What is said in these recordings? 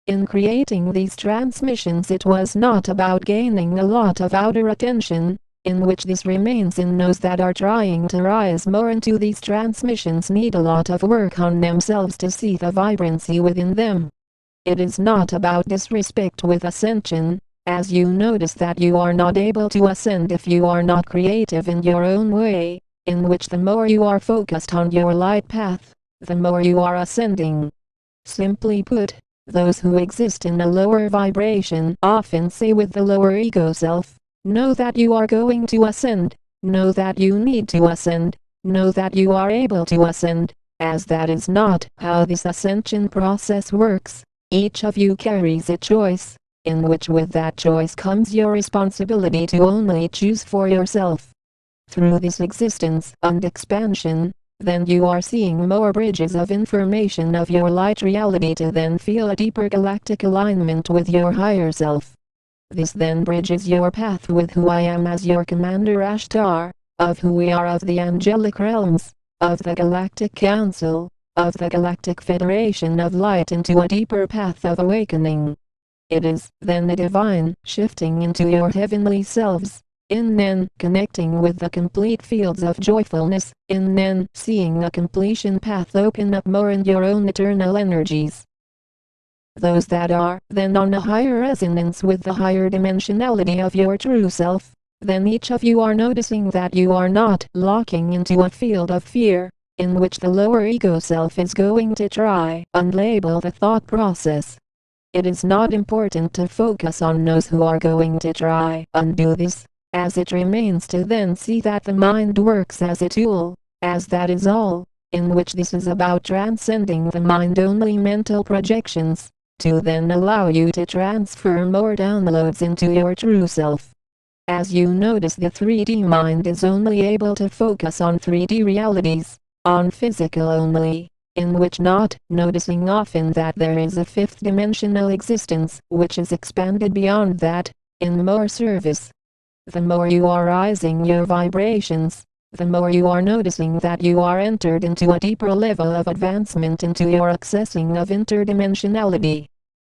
In creating these transmissions, it was not about gaining a lot of outer attention, in which this remains in those that are trying to rise more into these transmissions need a lot of work on themselves to see the vibrancy within them. It is not about disrespect with ascension, as you notice that you are not able to ascend if you are not creative in your own way, in which the more you are focused on your light path, the more you are ascending. Simply put, those who exist in a lower vibration often say with the lower ego self, know that you are going to ascend, know that you need to ascend, know that you are able to ascend, as that is not how this ascension process works. Each of you carries a choice, in which with that choice comes your responsibility to only choose for yourself. Through this existence and expansion, then you are seeing more bridges of information of your light reality to then feel a deeper galactic alignment with your higher self. This then bridges your path with who I am as your Commander Ashtar, of who we are of the angelic realms, of the Galactic Council, of the Galactic Federation of Light into a deeper path of awakening. It is then the divine shifting into your heavenly selves, in then connecting with the complete fields of joyfulness, in then seeing a completion path open up more in your own eternal energies. Those that are then on a higher resonance with the higher dimensionality of your true self, then each of you are noticing that you are not locking into a field of fear, in which the lower ego self is going to try and label the thought process. It is not important to focus on those who are going to try and do this, as it remains to then see that the mind works as a tool, as that is all, in which this is about transcending the mind-only mental projections, to then allow you to transfer more downloads into your true self. As you notice, the 3D mind is only able to focus on 3D realities, on physical only, in which not noticing often that there is a fifth dimensional existence which is expanded beyond that, in more service. The more you are rising your vibrations, the more you are noticing that you are entered into a deeper level of advancement into your accessing of interdimensionality.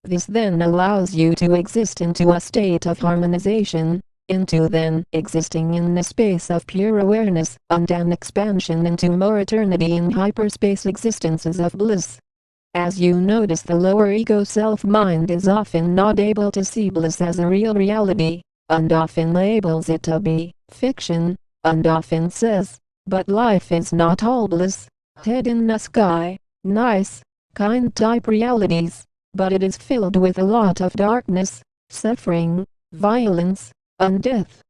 This then allows you to exist into a state of harmonization, into then existing in the space of pure awareness, and an expansion into more eternity in hyperspace existences of bliss. As you notice, the lower ego self-mind is often not able to see bliss as a real reality, and often labels it to be fiction, and often says, but life is not all bliss, head in the sky, nice, kind type realities, but it is filled with a lot of darkness, suffering, violence, and death.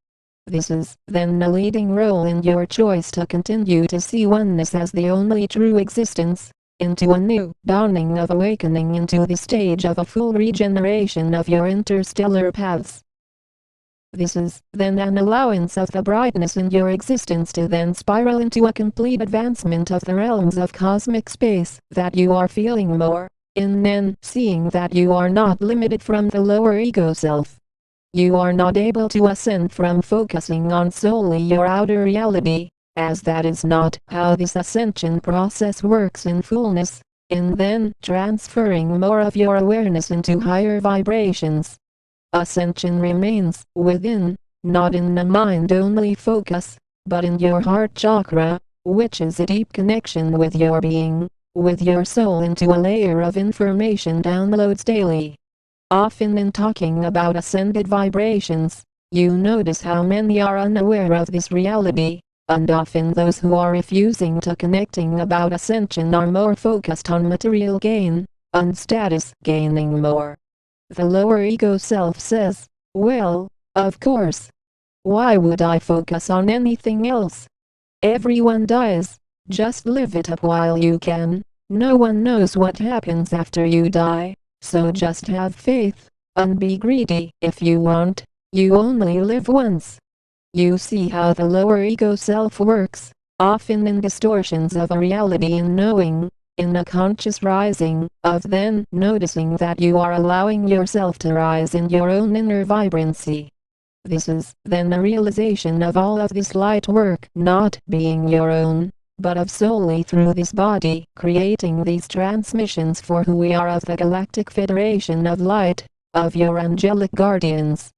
This is then the leading role in your choice to continue to see oneness as the only true existence, into a new dawning of awakening into the stage of a full regeneration of your interstellar paths. This is then an allowance of the brightness in your existence to then spiral into a complete advancement of the realms of cosmic space that you are feeling more, in then seeing that you are not limited from the lower ego self. You are not able to ascend from focusing on solely your outer reality, as that is not how this ascension process works in fullness, in then transferring more of your awareness into higher vibrations. Ascension remains within, not in the mind-only focus, but in your heart chakra, which is a deep connection with your being, with your soul into a layer of information downloads daily. Often in talking about ascended vibrations, you notice how many are unaware of this reality, and often those who are refusing to connecting about ascension are more focused on material gain, and status gaining more. The lower ego self says, well, of course. Why would I focus on anything else? Everyone dies, just live it up while you can. No one knows what happens after you die, so just have faith, and be greedy if you want. You only live once. You see how the lower ego self works, often in distortions of a reality in knowing, in a conscious rising, of then noticing that you are allowing yourself to rise in your own inner vibrancy. This is then a realization of all of this light work not being your own, but of solely through this body, creating these transmissions for who we are of the Galactic Federation of Light, of your angelic guardians.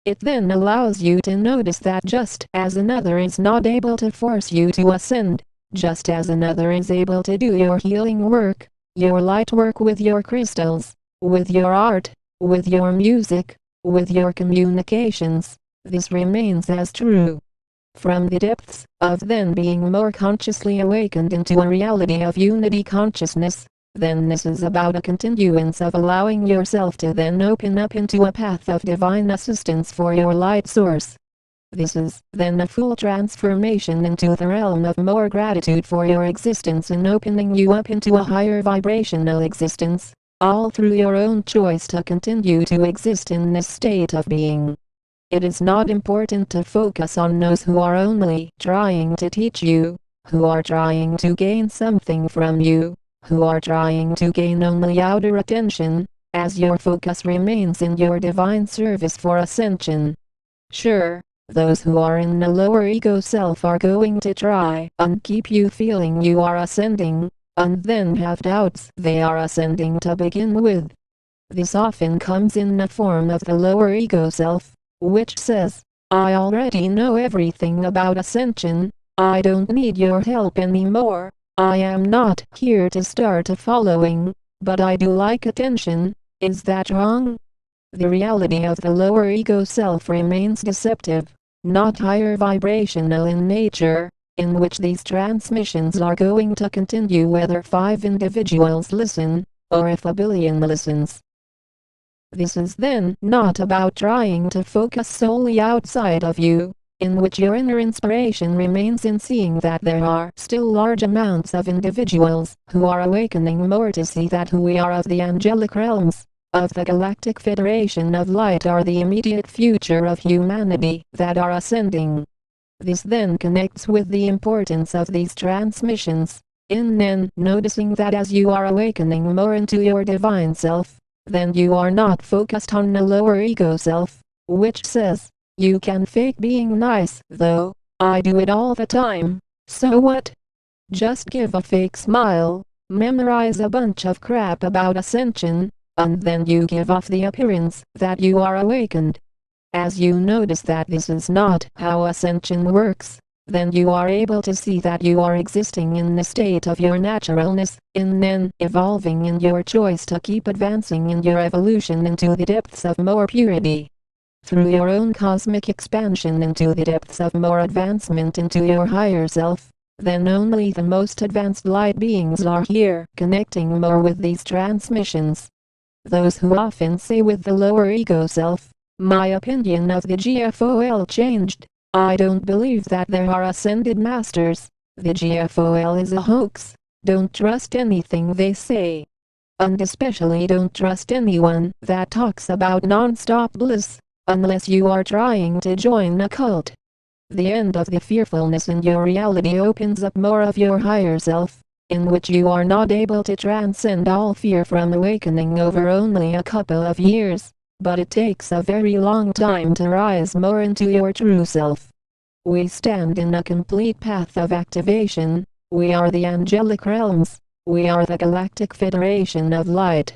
It then allows you to notice that just as another is not able to force you to ascend, just as another is able to do your healing work, your light work with your crystals, with your art, with your music, with your communications, this remains as true. From the depths of then being more consciously awakened into a reality of unity consciousness, then this is about a continuance of allowing yourself to then open up into a path of divine assistance for your light source. This is then a full transformation into the realm of more gratitude for your existence and opening you up into a higher vibrational existence, all through your own choice to continue to exist in this state of being. It is not important to focus on those who are only trying to teach you, who are trying to gain something from you, who are trying to gain only outer attention, as your focus remains in your divine service for ascension. Sure, those who are in the lower ego self are going to try and keep you feeling you are ascending, and then have doubts they are ascending to begin with. This often comes in the form of the lower ego self, which says, I already know everything about ascension, I don't need your help anymore. I am not here to start a following, but I do like attention. Is that wrong? The reality of the lower ego self remains deceptive, not higher vibrational in nature, in which these transmissions are going to continue whether 5 individuals listen, or if a billion listens. This is then not about trying to focus solely outside of you, in which your inner inspiration remains in seeing that there are still large amounts of individuals who are awakening more to see that who we are of the angelic realms, of the Galactic Federation of Light are the immediate future of humanity that are ascending. This then connects with the importance of these transmissions, in then noticing that as you are awakening more into your divine self, then you are not focused on the lower ego self, which says, you can fake being nice, though, I do it all the time, so what? Just give a fake smile, memorize a bunch of crap about ascension, and then you give off the appearance that you are awakened. As you notice that this is not how ascension works, then you are able to see that you are existing in the state of your naturalness, in then evolving in your choice to keep advancing in your evolution into the depths of more purity. Through your own cosmic expansion into the depths of more advancement into your higher self, then only the most advanced light beings are here connecting more with these transmissions. Those who often say with the lower ego self, my opinion of the GFOL changed, I don't believe that there are ascended masters, the GFOL is a hoax, don't trust anything they say. And especially don't trust anyone that talks about non-stop bliss, unless you are trying to join a cult. The end of the fearfulness in your reality opens up more of your higher self, in which you are not able to transcend all fear from awakening over only a couple of years, but it takes a very long time to rise more into your true self. We stand in a complete path of activation, we are the angelic realms, we are the Galactic Federation of Light.